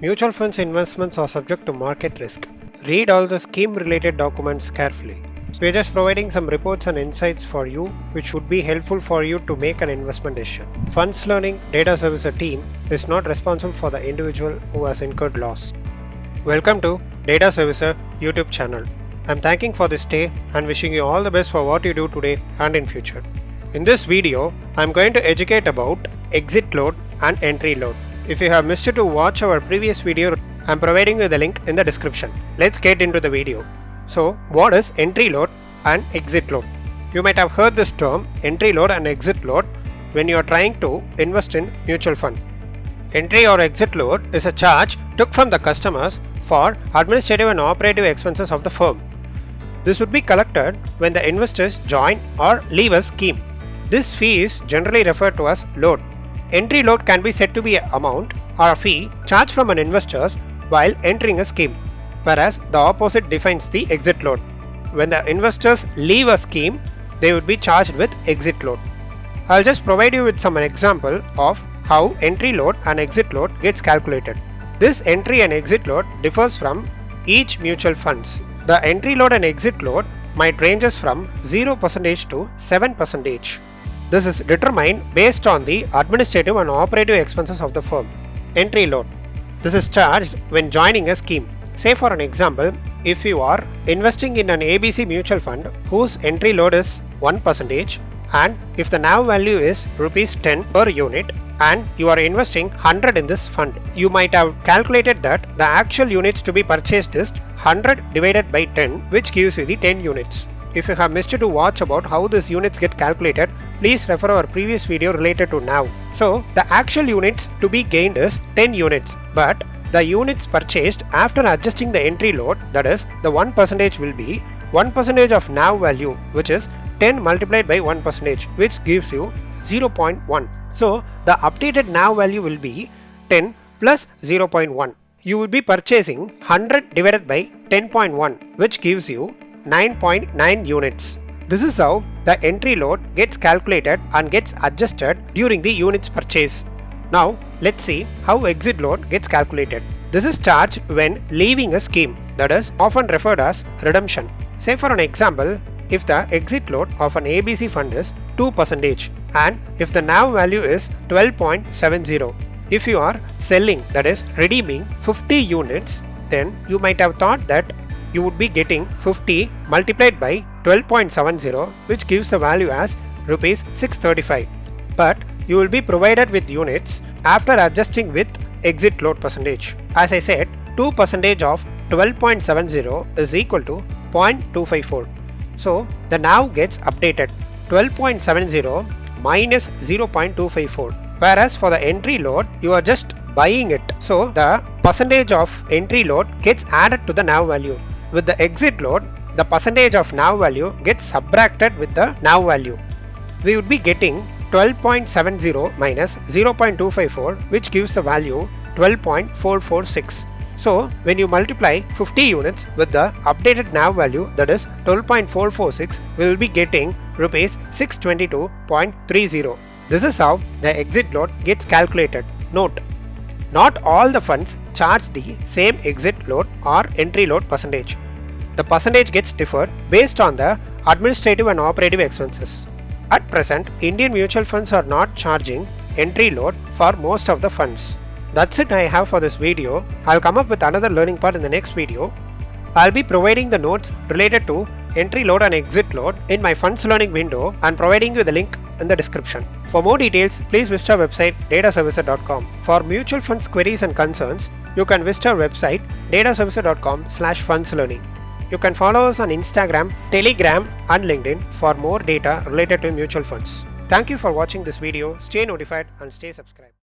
Mutual funds investments are subject to market risk. Read all the scheme related documents carefully. We're just providing some reports and insights for you which would be helpful for you to make an investment decision. Funds Learning Data Servicer team is not responsible for the individual who has incurred loss. Welcome to Data Servicer YouTube channel. I'm thanking for this day and wishing you all the best for what you do today and in future. In this video, I'm going to educate about exit load and entry load. If you have missed to watch our previous video, I'm providing you the link in the description. Let's get into the video. So, what is entry load and exit load? You might have heard this term entry load and exit load when you are trying to invest in mutual fund. Entry or exit load is a charge took from the customers for administrative and operative expenses of the firm. This would be collected when the investors join or leave a scheme. This fee is generally referred to as load. Entry load can be said to be an amount or a fee charged from an investor while entering a scheme, whereas the opposite defines the exit load. When the investors leave a scheme, they would be charged with exit load. I'll just provide you with some example of how entry load and exit load gets calculated. This entry and exit load differs from each mutual funds. The entry load and exit load might ranges from 0% to 7%. This is determined based on the administrative and operative expenses of the firm. Entry load. This is charged when joining a scheme. Say for an example, if you are investing in an ABC mutual fund whose entry load is 1% and if the NAV value is rupees 10 per unit and you are investing 100 in this fund, you might have calculated that the actual units to be purchased is 100 divided by 10, which gives you the 10 units. If you have missed to watch about how these units get calculated, please refer our previous video related to NAV. So, the actual units to be gained is 10 units, but the units purchased after adjusting the entry load, that is, the 1% will be 1% of NAV value, which is 10 multiplied by 1%, which gives you 0.1. So, the updated NAV value will be 10 plus 0.1. You will be purchasing 100 divided by 10.1, which gives you 9.9 units. This is how the entry load gets calculated and gets adjusted during the units purchase. Now, let's see how exit load gets calculated. This is charged when leaving a scheme, that is often referred as redemption. Say for an example, if the exit load of an ABC fund is 2% and if the NAV value is 12.70. If you are selling, that is redeeming 50 units, then you might have thought that you would be getting 50 multiplied by 12.70, which gives the value as rupees 635. But you will be provided with units after adjusting with exit load percentage. As I said, 2% of 12.70 is equal to 0.254. So the NAV gets updated 12.70 minus 0.254. Whereas for the entry load, you are just buying it. So the percentage of entry load gets added to the NAV value. With the exit load, the percentage of NAV value gets subtracted with the NAV value. We would be getting 12.70 minus 0.254, which gives the value 12.446. So when you multiply 50 units with the updated NAV value, that is 12.446, we will be getting rupees 622.30. This is how the exit load gets calculated. Note, not all the funds charge the same exit load or entry load percentage. The percentage gets differed based on the administrative and operative expenses. At present, Indian mutual funds are not charging entry load for most of the funds. That's it I have for this video. I'll come up with another learning part in the next video. I'll be providing the notes related to entry load and exit load in my funds learning window and providing you the link in the description. For more details, please visit our website dataservicer.com. For mutual funds queries and concerns, you can visit our website dataservicer.com/fundslearning. You can follow us on Instagram, Telegram and LinkedIn for more data related to mutual funds. Thank you for watching this video. Stay notified and stay subscribed.